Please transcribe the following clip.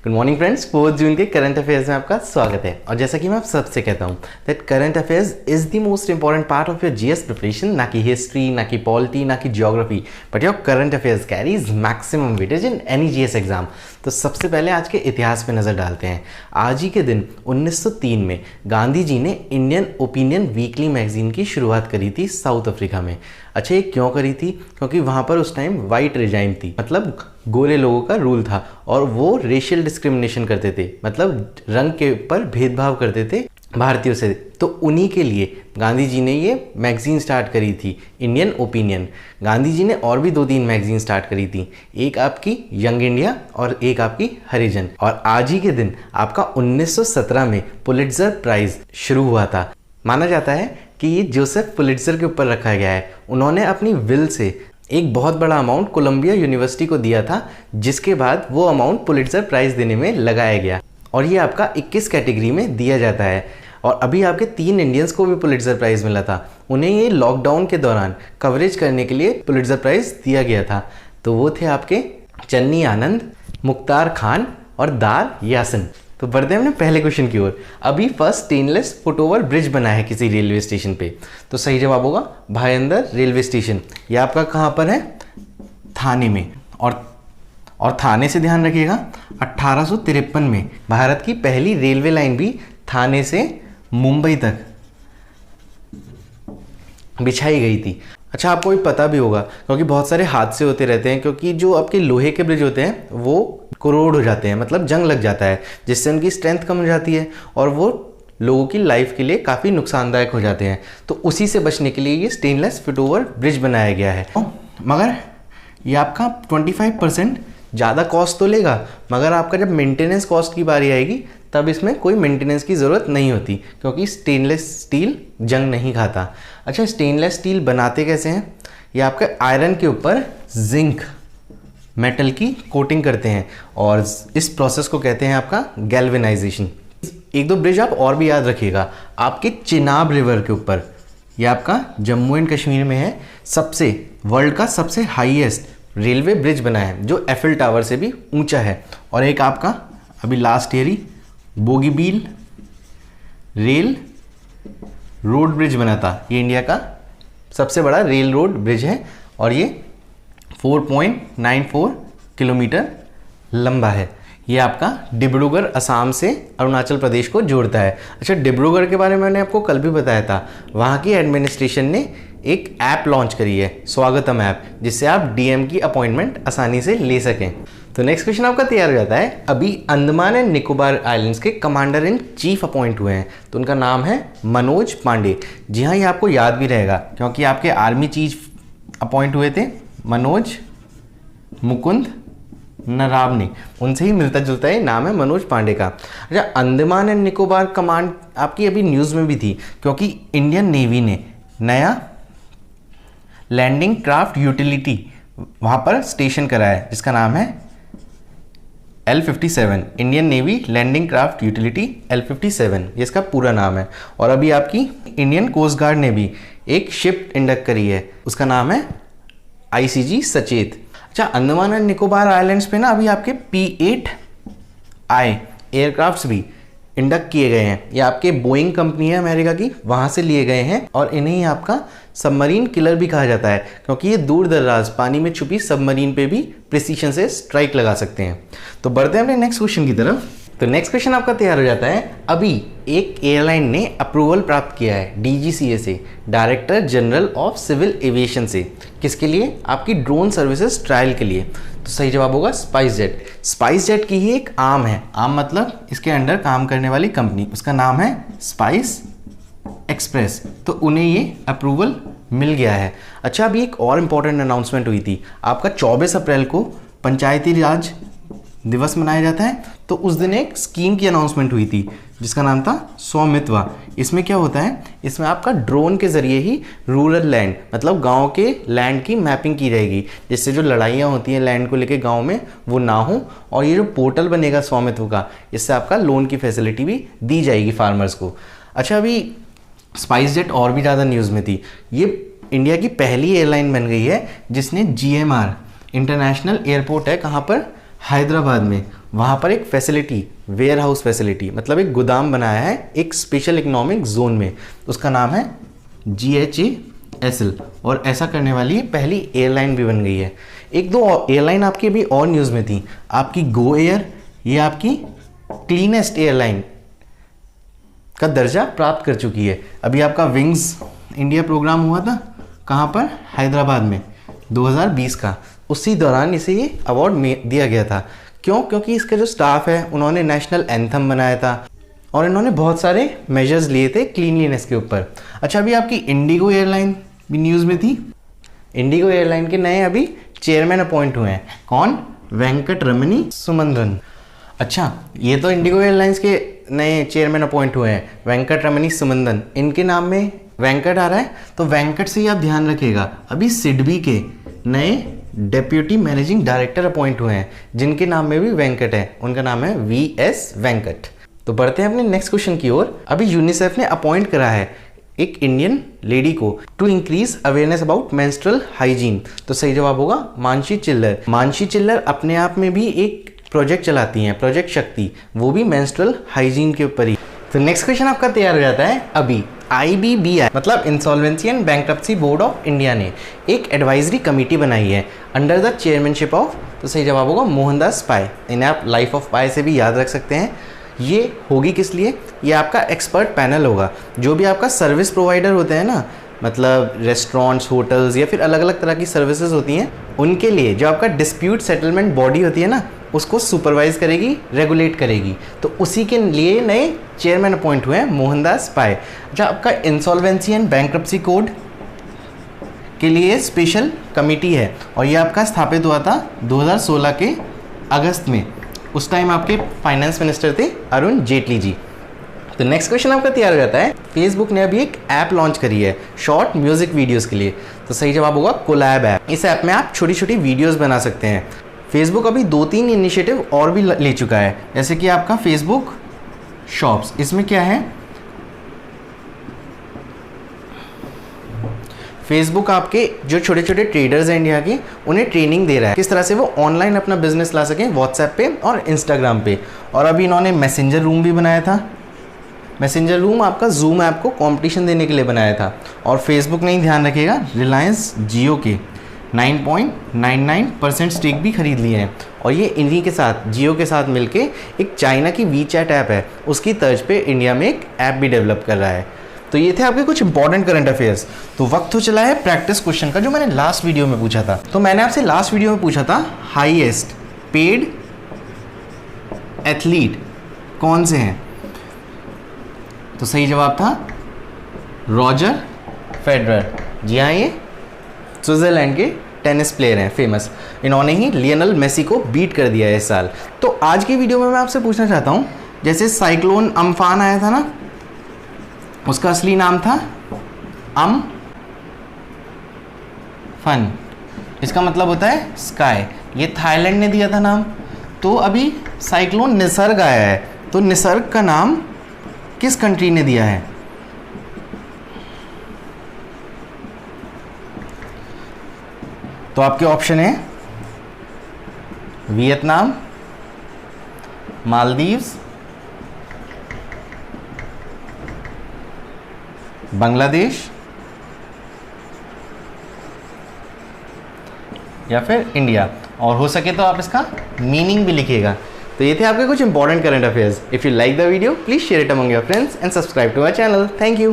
Good morning friends, 4 जून के current affairs में आपका स्वागत है। और जैसा कि मैं आप सबसे कहता हूँ that current affairs is the most important part of your GS preparation. ना कि हिस्ट्री, ना कि पॉलिटी, ना कि geography, but your current affairs carries maximum weightage in any GS exam. तो सबसे पहले आज के इतिहास पे नज़र डालते हैं। आज ही के दिन 1903 में गांधी जी ने इंडियन ओपिनियन वीकली मैगजीन की शुरुआत करी थी साउथ अफ्रीका में। अच्छा, ये क्यों करी थी? क्योंकि वहाँ पर उस टाइम वाइट रेजाइम थी, मतलब गोरे लोगों का रूल था और वो रेशियल डिस्क्रिमिनेशन करते थे, मतलब रंग के ऊपर भेदभाव करते थे भारतीयों से। तो उन्हीं के लिए गांधी जी ने ये मैगजीन स्टार्ट करी थी, इंडियन ओपिनियन। गांधी जी ने और भी 2-3 मैगजीन स्टार्ट करी थी, एक आपकी यंग इंडिया और एक आपकी हरिजन। और आज ही के दिन आपका 1917 में पुलिट्जर प्राइज शुरू हुआ था। माना जाता है कि ये जोसेफ पुलिट्जर के ऊपर रखा गया है। उन्होंने अपनी विल से एक बहुत बड़ा अमाउंट कोलंबिया यूनिवर्सिटी को दिया था, जिसके बाद वो अमाउंट पुलिट्जर प्राइज़ देने में लगाया गया और ये आपका 21 कैटेगरी में दिया जाता है। और अभी आपके 3 इंडियंस को भी पुलिट्जर प्राइज़ मिला था। उन्हें ये लॉकडाउन के दौरान कवरेज करने के लिए पुलिट्जर प्राइज़ दिया गया था। तो वो थे आपके चन्नी आनंद, मुख्तार खान और दार यासिन। तो बढ़ते हैं अपने पहले क्वेश्चन की ओर। अभी फर्स्ट स्टेनलेस फुटओवर ब्रिज बना है किसी रेलवे स्टेशन पे। तो सही जवाब होगा भायंदर रेलवे स्टेशन। ये आपका कहाँ पर है? थाने में। और थाने से ध्यान रखिएगा, 1853 में भारत की पहली रेलवे लाइन भी थाने से मुंबई तक बिछाई गई थी। अच्छा, आपको भी पता भी होगा क्योंकि बहुत सारे हादसे होते रहते हैं, क्योंकि जो आपके लोहे के ब्रिज होते हैं वो कोरोड हो जाते हैं, मतलब जंग लग जाता है, जिससे उनकी स्ट्रेंथ कम हो जाती है और वो लोगों की लाइफ के लिए काफ़ी नुकसानदायक हो जाते हैं। तो उसी से बचने के लिए ये स्टेनलेस फुटओवर ब्रिज बनाया गया है। मगर ये आपका 25% ज़्यादा कॉस्ट तो लेगा, मगर आपका जब मेंटेनेंस कॉस्ट की बारी आएगी तब इसमें कोई मेंटेनेंस की ज़रूरत नहीं होती, क्योंकि स्टेनलेस स्टील जंग नहीं खाता। अच्छा, स्टेनलेस स्टील बनाते कैसे हैं? ये आपके आयरन के ऊपर जिंक मेटल की कोटिंग करते हैं और इस प्रोसेस को कहते हैं आपका गैल्वेनाइजेशन। 1-2 ब्रिज आप और भी याद रखिएगा। आपके चिनाब रिवर के ऊपर, ये आपका जम्मू एंड कश्मीर में है, वर्ल्ड का सबसे हाईएस्ट रेलवे ब्रिज बना है, जो एफिल टावर से भी ऊंचा है। और एक आपका अभी लास्ट ईयर ही बोगीबील रेल रोड ब्रिज बना था। ये इंडिया का सबसे बड़ा रेल रोड ब्रिज है और ये 4.94 किलोमीटर लंबा है। ये आपका डिब्रूगढ़ असम से अरुणाचल प्रदेश को जोड़ता है। अच्छा, डिब्रूगढ़ के बारे में मैंने आपको कल भी बताया था। वहाँ की एडमिनिस्ट्रेशन ने एक ऐप लॉन्च करी है, स्वागतम ऐप, जिससे आप डीएम की अपॉइंटमेंट आसानी से ले सकें। तो नेक्स्ट क्वेश्चन आपका तैयार हो जाता है। अभी अंडमान एंड निकोबार आइलैंड्स के कमांडर इन चीफ अपॉइंट हुए हैं, तो उनका नाम है मनोज पांडे। जी हाँ, ये आपको याद भी रहेगा क्योंकि आपके आर्मी चीफ अपॉइंट हुए थे मनोज मुकुंद नरावने, उनसे ही मिलता जुलता है नाम है मनोज पांडे का। अच्छा, अंडमान एंड निकोबार कमांड आपकी अभी न्यूज़ में भी थी, क्योंकि इंडियन नेवी ने नया लैंडिंग क्राफ्ट यूटिलिटी वहाँ पर स्टेशन कराया है, जिसका नाम है L57, Indian navy landing craft utility L57, ये इसका पूरा नाम है। और अभी आपकी इंडियन कोस्ट गार्ड ने भी एक शिप इंडक्ट करी है, उसका नाम है ICG सचेत। अच्छा, अंडमान एंड निकोबार आइलैंड्स पे ना अभी आपके P-8I एयरक्राफ्ट्स भी इंडक्ट किए गए हैं। ये आपके बोइंग कंपनी है अमेरिका की, वहाँ से लिए गए हैं और इन्हें ही आपका सबमरीन किलर भी कहा जाता है, क्योंकि ये दूर दराज पानी में छुपी सबमरीन पे भी प्रिसीशन से स्ट्राइक लगा सकते हैं। तो बढ़ते हैं अपने नेक्स्ट क्वेश्चन की तरफ। तो नेक्स्ट क्वेश्चन आपका तैयार हो जाता है। अभी एक एयरलाइन ने अप्रूवल प्राप्त किया है DGCA से, director general of civil aviation से। किसके लिए? आपकी ड्रोन सर्विसेज ट्रायल के लिए। तो सही जवाब होगा स्पाइस जेट। स्पाइस जेट की ही एक आर्म है, आर्म मतलब इसके अंडर काम करने वाली कंपनी, उसका नाम है स्पाइस एक्सप्रेस। तो उन्हें ये अप्रूवल मिल गया है। अच्छा, अभी एक और इम्पॉर्टेंट अनाउंसमेंट हुई थी। आपका 24 अप्रैल को पंचायती राज दिवस मनाया जाता है, तो उस दिन एक स्कीम की अनाउंसमेंट हुई थी जिसका नाम था स्वामित्व। इसमें क्या होता है? इसमें आपका ड्रोन के ज़रिए ही रूरल लैंड, मतलब गांव के लैंड की मैपिंग की जाएगी, जिससे जो लड़ाइयाँ होती हैं लैंड को लेके गांव में वो ना हो। और ये जो पोर्टल बनेगा स्वामित्व का, इससे आपका लोन की फैसिलिटी भी दी जाएगी फार्मर्स को। अच्छा, अभी स्पाइस जेट और भी ज़्यादा न्यूज़ में थी। ये इंडिया की पहली एयरलाइन बन गई है जिसने GMR इंटरनेशनल एयरपोर्ट है, कहाँ पर? हैदराबाद में, वहाँ पर एक फैसिलिटी, वेयर हाउस फैसिलिटी, मतलब एक गोदाम बनाया है एक स्पेशल इकोनॉमिक जोन में, उसका नाम है GHASL। और ऐसा करने वाली पहली एयरलाइन भी बन गई है। एक दो एयरलाइन आपकी अभी और न्यूज़ में थी, आपकी गो एयर, ये आपकी क्लीनेस्ट एयरलाइन का दर्जा प्राप्त कर चुकी है। अभी आपका विंग्स इंडिया प्रोग्राम हुआ था, कहाँ पर, हैदराबाद में, 2020 का, उसी दौरान इसे ये अवार्ड दिया गया था। क्यों? क्योंकि इसका जो स्टाफ है उन्होंने नेशनल एंथम बनाया था और इन्होंने बहुत सारे मेजर्स लिए थे क्लीनलीनेस के ऊपर। अच्छा, अभी आपकी इंडिगो एयरलाइन भी न्यूज़ में थी। इंडिगो एयरलाइन के नए अभी चेयरमैन अपॉइंट हुए हैं। कौन? वेंकट रमनी सुमंदन। अच्छा, ये तो इंडिगो एयरलाइंस के नए चेयरमैन अपॉइंट हुए हैं, वेंकट रमनी सुमंदन। इनके नाम में वेंकट आ रहा है तो वेंकट से ही आप ध्यान रखिएगा। अभी सिडबी के नए डेप्यूटी मैनेजिंग डायरेक्टर अपॉइंट हुए हैं, जिनके नाम में भी वेंकट है, उनका नाम है VS वेंकट। तो बढ़ते हैं अपने नेक्स्ट क्वेश्चन की ओर। अभी यूनिसेफ ने अपॉइंट करा है एक इंडियन लेडी को to increase awareness about menstrual hygiene. तो सही जवाब होगा मानसी चिल्लर। मानसी चिल्लर अपने आप में भी एक प्रोजेक्ट चलाती हैं, प्रोजेक्ट शक्ति, वो भी मेंस्ट्रुअल हाइजीन के ऊपर ही। तो नेक्स्ट क्वेश्चन आपका तैयार हो जाता है। अभी IBBI मतलब insolvency and bankruptcy board of India ने एक एडवाइजरी कमेटी बनाई है अंडर द चेयरमैनशिप ऑफ, तो सही जवाब होगा मोहनदास पाई। इन्हें आप लाइफ ऑफ पाई से भी याद रख सकते हैं। ये होगी किस लिए? ये आपका एक्सपर्ट पैनल होगा। जो भी आपका सर्विस प्रोवाइडर होते हैं ना, मतलब रेस्टोरेंट्स, होटल्स या फिर अलग अलग तरह की सर्विसेज होती हैं, उनके लिए जो आपका डिस्प्यूट सेटलमेंट बॉडी होती है ना, उसको सुपरवाइज करेगी, रेगुलेट करेगी। तो उसी के लिए नए चेयरमैन अपॉइंट हुए हैं मोहनदास पाई। अच्छा, आपका इंसॉल्वेंसी एंड बैंक्रप्सी कोड के लिए स्पेशल कमेटी है और ये आपका स्थापित हुआ था 2016 के अगस्त में। उस टाइम आपके फाइनेंस मिनिस्टर थे अरुण जेटली जी। तो नेक्स्ट क्वेश्चन आपका तैयार हो जाता है। फेसबुक ने अभी एक ऐप लॉन्च करी है शॉर्ट म्यूजिक वीडियोस के लिए। तो सही जवाब होगा कोलैब ऐप। इस ऐप में आप छोटी छोटी वीडियोस बना सकते हैं। फेसबुक अभी 2-3 इनिशिएटिव और भी ले चुका है, जैसे कि आपका फेसबुक शॉप्स। इसमें क्या है, फेसबुक आपके जो छोटे छोटे ट्रेडर्स हैं इंडिया के, उन्हें ट्रेनिंग दे रहा है किस तरह से वो ऑनलाइन अपना बिजनेस ला सकें व्हाट्सएप पे और इंस्टाग्राम पे। और अभी इन्होंने मैसेंजर रूम भी बनाया था। मैसेंजर रूम आपका जूम ऐप को कंपटीशन देने के लिए बनाया था। और फेसबुक ने ही ध्यान रखिएगा रिलायंस जियो के 9.99% स्टेक भी खरीद लिए हैं। और ये इन्हीं के साथ, जियो के साथ मिलके एक चाइना की वीचैट ऐप है, उसकी तर्ज पे इंडिया में एक ऐप भी डेवलप कर रहा है। तो ये थे आपके कुछ इंपॉर्टेंट करंट अफेयर्स। तो वक्त हो चला है प्रैक्टिस क्वेश्चन का, जो मैंने लास्ट वीडियो में पूछा था। तो मैंने आपसे लास्ट वीडियो में पूछा था हाईएस्ट पेड एथलीट कौन से हैं? तो सही जवाब था रॉजर फेडरर। जी हाँ, ये स्विट्जरलैंड के टेनिस प्लेयर हैं फेमस। इन्होंने ही लियोनेल मेसी को बीट कर दिया है इस साल। तो आज की वीडियो में मैं आपसे पूछना चाहता हूँ, जैसे साइक्लोन अम्फान आया था ना, उसका असली नाम था फन। इसका मतलब होता है स्काई। ये थाईलैंड ने दिया था नाम। तो अभी साइक्लोन निसर्ग आया है, तो निसर्ग का नाम किस कंट्री ने दिया है? तो आपके ऑप्शन है वियतनाम, मालदीव्स, बांग्लादेश या फिर इंडिया। और हो सके तो आप इसका मीनिंग भी लिखिएगा। तो ये थे आपके कुछ important current affairs. If you like the video please share it among your friends and subscribe to our channel. Thank you.